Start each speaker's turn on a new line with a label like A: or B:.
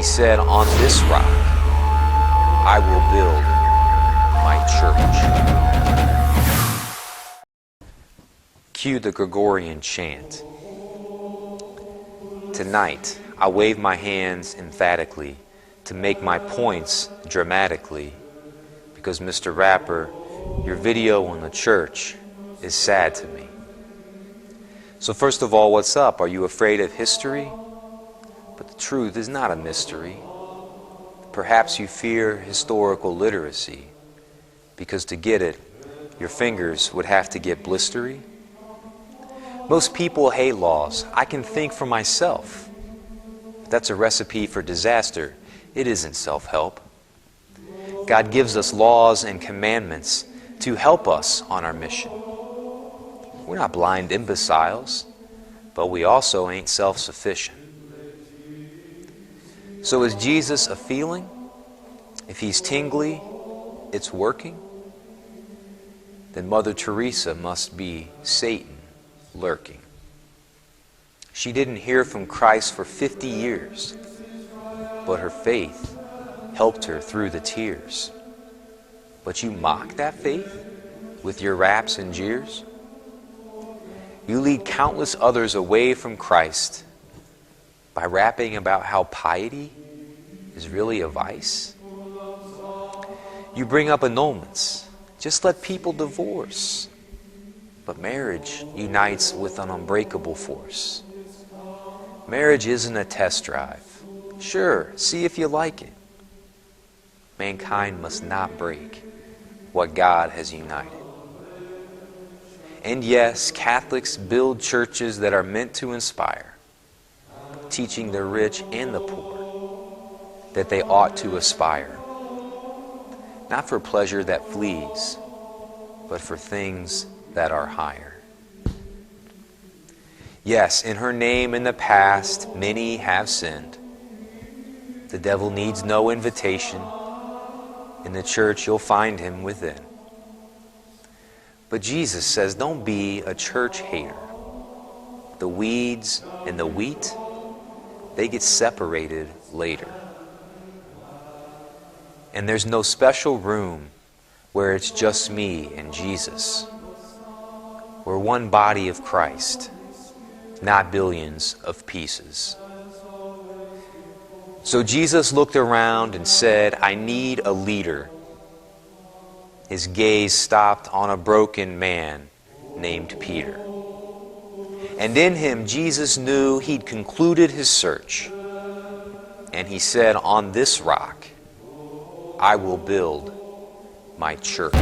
A: said, "On this rock I will build my church." Cue the Gregorian chant. Tonight, I wave my hands emphatically to make my points dramatically, because Mr. Rapper, your video on the church is sad to me. So first of all, what's up? Are you afraid of history? But the truth is not a mystery. Perhaps you fear historical literacy, because to get it, your fingers would have to get blistery. Most people hate laws. I can think for myself. But that's a recipe for disaster. It isn't self-help. God gives us laws and commandments to help us on our mission. We're not blind imbeciles, but we also ain't self-sufficient. So is Jesus a feeling? If he's tingly, it's working? Then Mother Teresa must be Satan lurking. She didn't hear from Christ for 50 years, but her faith helped her through the tears. But you mock that faith with your raps and jeers? You lead countless others away from Christ by rapping about how piety is really a vice. You bring up annulments. Just let people divorce. But marriage unites with an unbreakable force. Marriage isn't a test drive. Sure, see if you like it. Mankind must not break what God has united. And yes, Catholics build churches that are meant to inspire, teaching the rich and the poor that they ought to aspire, not for pleasure that flees, but for things that are higher. Yes, in her name in the past, many have sinned. The devil needs no invitation. In the church, you'll find him within. But Jesus says, don't be a church hater. The weeds and the wheat, they get separated later. And there's no special room where it's just me and Jesus. We're one body of Christ, not billions of pieces. So Jesus looked around and said, I need a leader. His gaze stopped on a broken man named Peter. And in him, Jesus knew he'd concluded his search. And he said, on this rock, I will build my church.